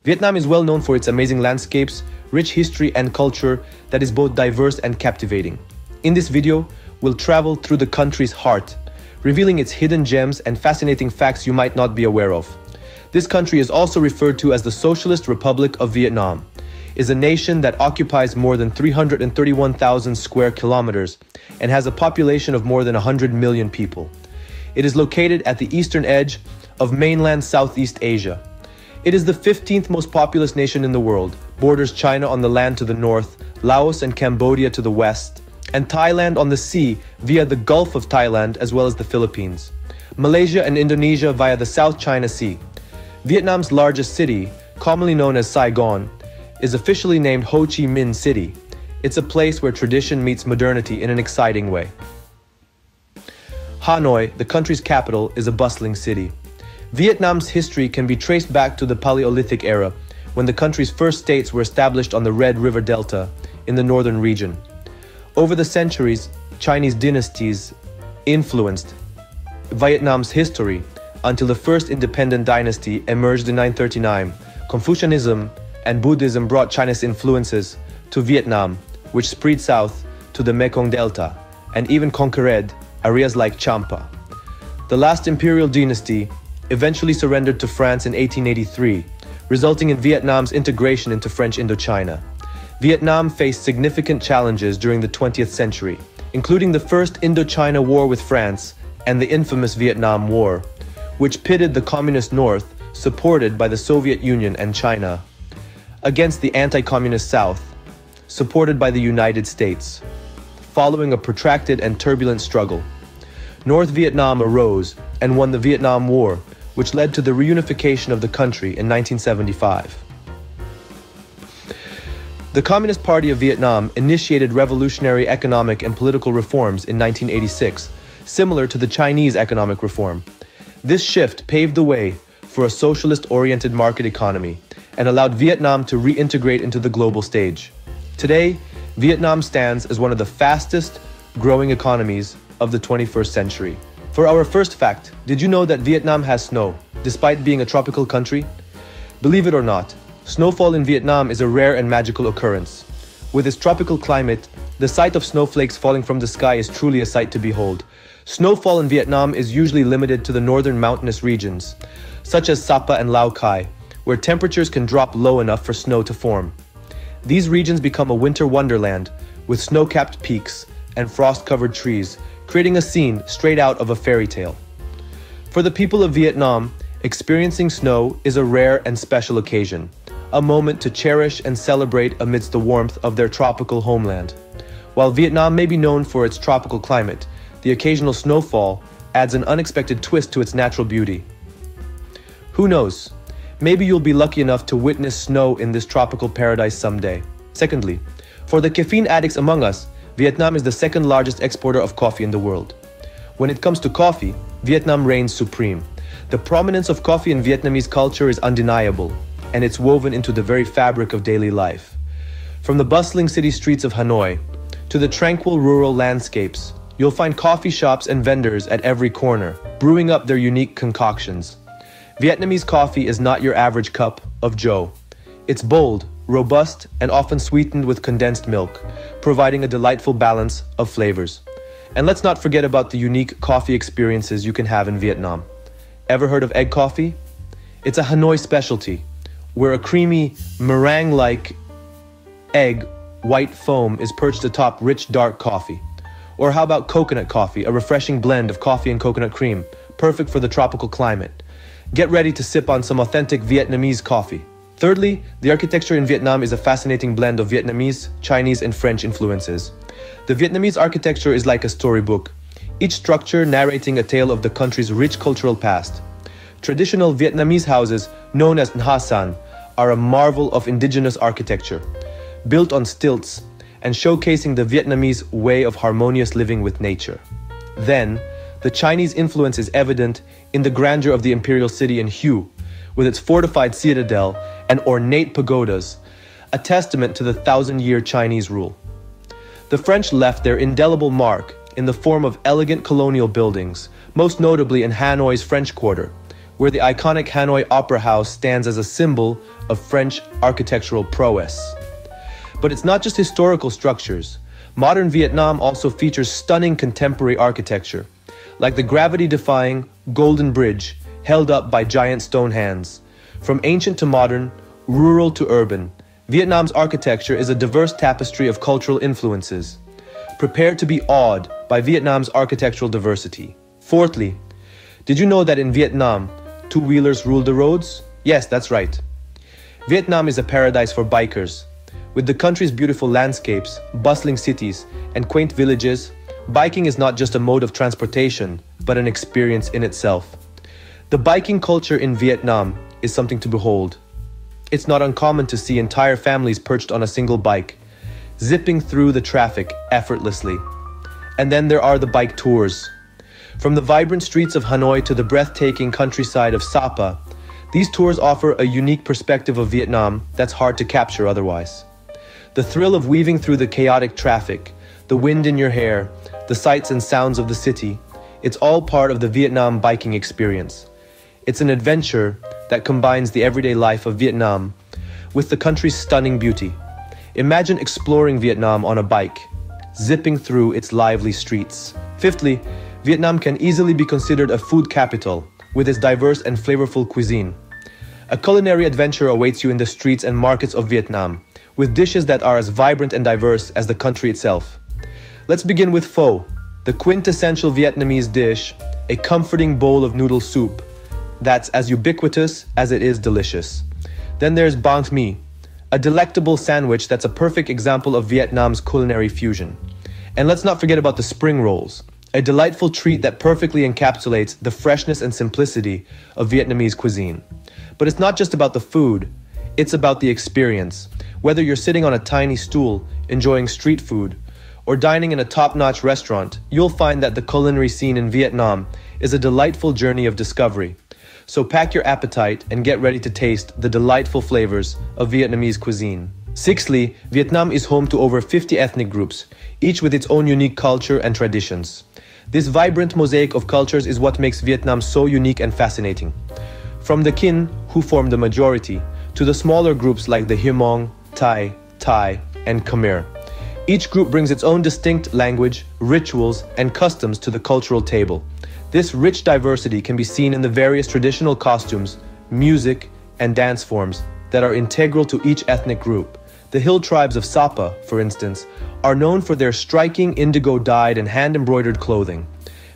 Vietnam is well known for its amazing landscapes, rich history and culture that is both diverse and captivating. In this video, we'll travel through the country's heart, revealing its hidden gems and fascinating facts you might not be aware of. This country is also referred to as the Socialist Republic of Vietnam, is a nation that occupies more than 331,000 square kilometers and has a population of more than 100 million people. It is located at the eastern edge of mainland Southeast Asia. It is the 15th most populous nation in the world, borders China on the land to the north, Laos and Cambodia to the west, and Thailand on the sea via the Gulf of Thailand as well as the Philippines, Malaysia and Indonesia via the South China Sea. Vietnam's largest city, commonly known as Saigon, is officially named Ho Chi Minh City. It's a place where tradition meets modernity in an exciting way. Hanoi, the country's capital, is a bustling city. Vietnam's history can be traced back to the Paleolithic era, when the country's first states were established on the Red River Delta in the northern region. Over the centuries, Chinese dynasties influenced Vietnam's history until the first independent dynasty emerged in 939. Confucianism and Buddhism brought Chinese influences to Vietnam, which spread south to the Mekong Delta and even conquered areas like Champa. The last imperial dynasty eventually surrendered to France in 1883, resulting in Vietnam's integration into French Indochina. Vietnam faced significant challenges during the 20th century, including the First Indochina War with France and the infamous Vietnam War, which pitted the Communist North, supported by the Soviet Union and China, against the anti-communist South, supported by the United States. Following a protracted and turbulent struggle, North Vietnam arose and won the Vietnam War, which led to the reunification of the country in 1975. The Communist Party of Vietnam initiated revolutionary economic and political reforms in 1986, similar to the Chinese economic reform. This shift paved the way for a socialist-oriented market economy and allowed Vietnam to reintegrate into the global stage. Today, Vietnam stands as one of the fastest growing economies of the 21st century. For our first fact, did you know that Vietnam has snow, despite being a tropical country? Believe it or not, snowfall in Vietnam is a rare and magical occurrence. With its tropical climate, the sight of snowflakes falling from the sky is truly a sight to behold. Snowfall in Vietnam is usually limited to the northern mountainous regions, such as Sapa and Lao Cai, where temperatures can drop low enough for snow to form. These regions become a winter wonderland, with snow-capped peaks and frost-covered trees, creating a scene straight out of a fairy tale. For the people of Vietnam, experiencing snow is a rare and special occasion, a moment to cherish and celebrate amidst the warmth of their tropical homeland. While Vietnam may be known for its tropical climate, the occasional snowfall adds an unexpected twist to its natural beauty. Who knows? Maybe you'll be lucky enough to witness snow in this tropical paradise someday. Secondly, for the caffeine addicts among us, Vietnam is the second largest exporter of coffee in the world. When it comes to coffee, Vietnam reigns supreme. The prominence of coffee in Vietnamese culture is undeniable, and it's woven into the very fabric of daily life. From the bustling city streets of Hanoi to the tranquil rural landscapes, you'll find coffee shops and vendors at every corner, brewing up their unique concoctions. Vietnamese coffee is not your average cup of joe. It's bold, robust, and often sweetened with condensed milk, providing a delightful balance of flavors. And let's not forget about the unique coffee experiences you can have in Vietnam. Ever heard of egg coffee? It's a Hanoi specialty, where a creamy, meringue-like egg white foam is perched atop rich dark coffee. Or how about coconut coffee, a refreshing blend of coffee and coconut cream, perfect for the tropical climate. Get ready to sip on some authentic Vietnamese coffee. Thirdly, the architecture in Vietnam is a fascinating blend of Vietnamese, Chinese, and French influences. The Vietnamese architecture is like a storybook, each structure narrating a tale of the country's rich cultural past. Traditional Vietnamese houses, known as Nha San, are a marvel of indigenous architecture, built on stilts and showcasing the Vietnamese way of harmonious living with nature. Then, the Chinese influence is evident in the grandeur of the imperial city in Hue, with its fortified citadel and ornate pagodas, a testament to the thousand-year Chinese rule. The French left their indelible mark in the form of elegant colonial buildings, most notably in Hanoi's French Quarter, where the iconic Hanoi Opera House stands as a symbol of French architectural prowess. But it's not just historical structures. Modern Vietnam also features stunning contemporary architecture, like the gravity-defying Golden Bridge held up by giant stone hands. From ancient to modern, rural to urban, Vietnam's architecture is a diverse tapestry of cultural influences. Prepare to be awed by Vietnam's architectural diversity. Fourthly, did you know that in Vietnam, two-wheelers rule the roads? Yes, that's right. Vietnam is a paradise for bikers. With the country's beautiful landscapes, bustling cities, and quaint villages, biking is not just a mode of transportation, but an experience in itself. The biking culture in Vietnam is something to behold. It's not uncommon to see entire families perched on a single bike, zipping through the traffic effortlessly. And then there are the bike tours. From the vibrant streets of Hanoi to the breathtaking countryside of Sapa, these tours offer a unique perspective of Vietnam that's hard to capture otherwise. The thrill of weaving through the chaotic traffic, the wind in your hair, the sights and sounds of the city, it's all part of the Vietnam biking experience. It's an adventure that combines the everyday life of Vietnam with the country's stunning beauty. Imagine exploring Vietnam on a bike, zipping through its lively streets. Fifthly, Vietnam can easily be considered a food capital with its diverse and flavorful cuisine. A culinary adventure awaits you in the streets and markets of Vietnam, with dishes that are as vibrant and diverse as the country itself. Let's begin with pho, the quintessential Vietnamese dish, a comforting bowl of noodle soup that's as ubiquitous as it is delicious. Then there's banh mi, a delectable sandwich that's a perfect example of Vietnam's culinary fusion. And let's not forget about the spring rolls, a delightful treat that perfectly encapsulates the freshness and simplicity of Vietnamese cuisine. But it's not just about the food, it's about the experience. Whether you're sitting on a tiny stool, enjoying street food, or dining in a top-notch restaurant, you'll find that the culinary scene in Vietnam is a delightful journey of discovery. So pack your appetite and get ready to taste the delightful flavors of Vietnamese cuisine. Sixthly, Vietnam is home to over 50 ethnic groups, each with its own unique culture and traditions. This vibrant mosaic of cultures is what makes Vietnam so unique and fascinating. From the Kin, who form the majority, to the smaller groups like the Hmong, Thai, and Khmer. Each group brings its own distinct language, rituals, and customs to the cultural table. This rich diversity can be seen in the various traditional costumes, music, and dance forms that are integral to each ethnic group. The hill tribes of Sapa, for instance, are known for their striking indigo-dyed and hand-embroidered clothing.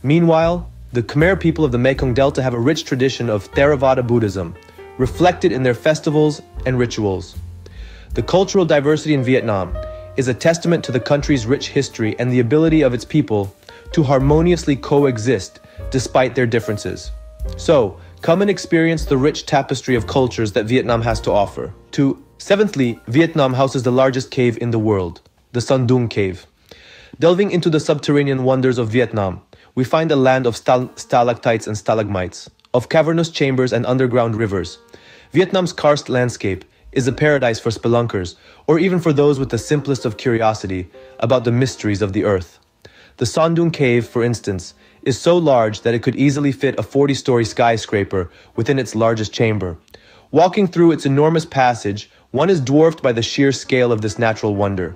Meanwhile, the Khmer people of the Mekong Delta have a rich tradition of Theravada Buddhism, reflected in their festivals and rituals. The cultural diversity in Vietnam is a testament to the country's rich history and the ability of its people to harmoniously coexist despite their differences. So, come and experience the rich tapestry of cultures that Vietnam has to offer. Seventhly, Vietnam houses the largest cave in the world, the Son Doong Cave. Delving into the subterranean wonders of Vietnam, we find a land of stalactites and stalagmites, of cavernous chambers and underground rivers. Vietnam's karst landscape is a paradise for spelunkers, or even for those with the simplest of curiosity about the mysteries of the earth. The Son Doong Cave, for instance, is so large that it could easily fit a 40-story skyscraper within its largest chamber. Walking through its enormous passage, one is dwarfed by the sheer scale of this natural wonder.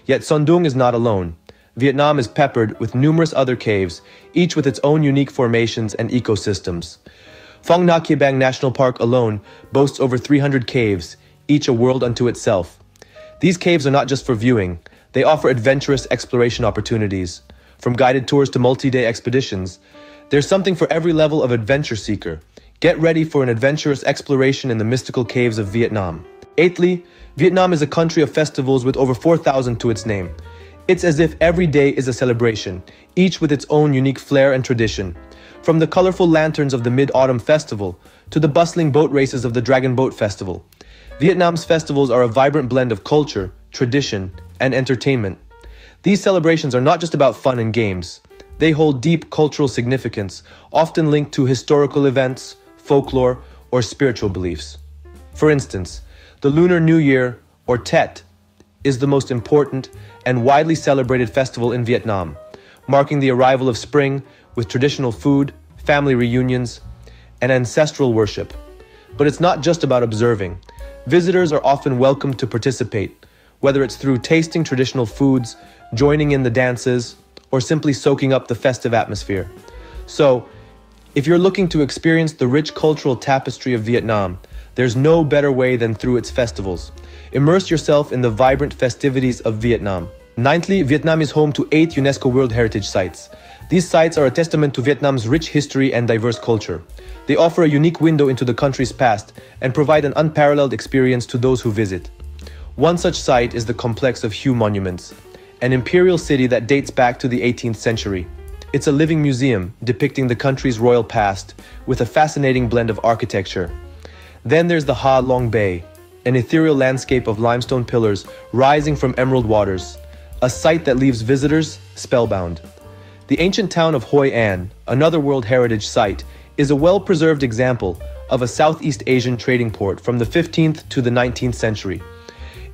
Yet Son Doong is not alone. Vietnam is peppered with numerous other caves, each with its own unique formations and ecosystems. Phong Nha Kea Bang National Park alone boasts over 300 caves, each a world unto itself. These caves are not just for viewing, they offer adventurous exploration opportunities. From guided tours to multi-day expeditions, there's something for every level of adventure seeker. Get ready for an adventurous exploration in the mystical caves of Vietnam. Eighthly, Vietnam is a country of festivals with over 4,000 to its name. It's as if every day is a celebration, each with its own unique flair and tradition. From the colorful lanterns of the Mid-Autumn Festival to the bustling boat races of the Dragon Boat Festival, Vietnam's festivals are a vibrant blend of culture, tradition, and entertainment. These celebrations are not just about fun and games. They hold deep cultural significance, often linked to historical events, folklore, or spiritual beliefs. For instance, the Lunar New Year, or Tet, is the most important and widely celebrated festival in Vietnam, marking the arrival of spring with traditional food, family reunions, and ancestral worship. But it's not just about observing. Visitors are often welcomed to participate, whether it's through tasting traditional foods, joining in the dances, or simply soaking up the festive atmosphere. So, if you're looking to experience the rich cultural tapestry of Vietnam, there's no better way than through its festivals. Immerse yourself in the vibrant festivities of Vietnam. Ninthly, Vietnam is home to 8 UNESCO World Heritage Sites. These sites are a testament to Vietnam's rich history and diverse culture. They offer a unique window into the country's past and provide an unparalleled experience to those who visit. One such site is the complex of Hue Monuments, an imperial city that dates back to the 18th century. It's a living museum depicting the country's royal past with a fascinating blend of architecture. Then there's the Ha Long Bay, an ethereal landscape of limestone pillars rising from emerald waters, a sight that leaves visitors spellbound. The ancient town of Hoi An, another World Heritage Site, is a well-preserved example of a Southeast Asian trading port from the 15th to the 19th century.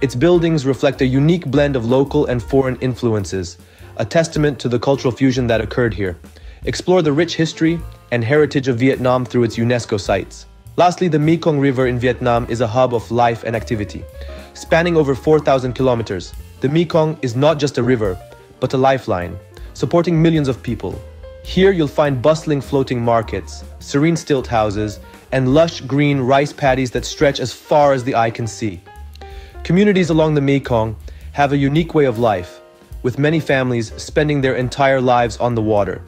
Its buildings reflect a unique blend of local and foreign influences, a testament to the cultural fusion that occurred here. Explore the rich history and heritage of Vietnam through its UNESCO sites. Lastly, the Mekong River in Vietnam is a hub of life and activity. Spanning over 4,000 kilometers, the Mekong is not just a river, but a lifeline, supporting millions of people. Here you'll find bustling floating markets, serene stilt houses, and lush green rice paddies that stretch as far as the eye can see. Communities along the Mekong have a unique way of life, with many families spending their entire lives on the water.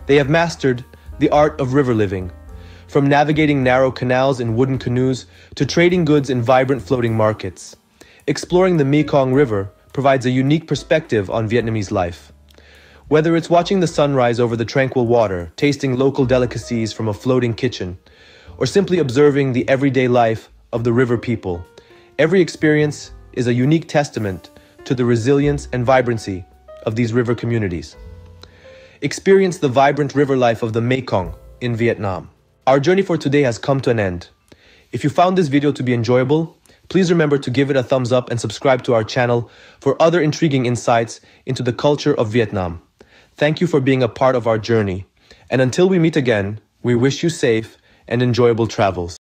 They have mastered the art of river living, from navigating narrow canals in wooden canoes to trading goods in vibrant floating markets. Exploring the Mekong River provides a unique perspective on Vietnamese life. Whether it's watching the sunrise over the tranquil water, tasting local delicacies from a floating kitchen, or simply observing the everyday life of the river people, every experience is a unique testament to the resilience and vibrancy of these river communities. Experience the vibrant river life of the Mekong in Vietnam. Our journey for today has come to an end. If you found this video to be enjoyable, please remember to give it a thumbs up and subscribe to our channel for other intriguing insights into the culture of Vietnam. Thank you for being a part of our journey. And until we meet again, we wish you safe and enjoyable travels.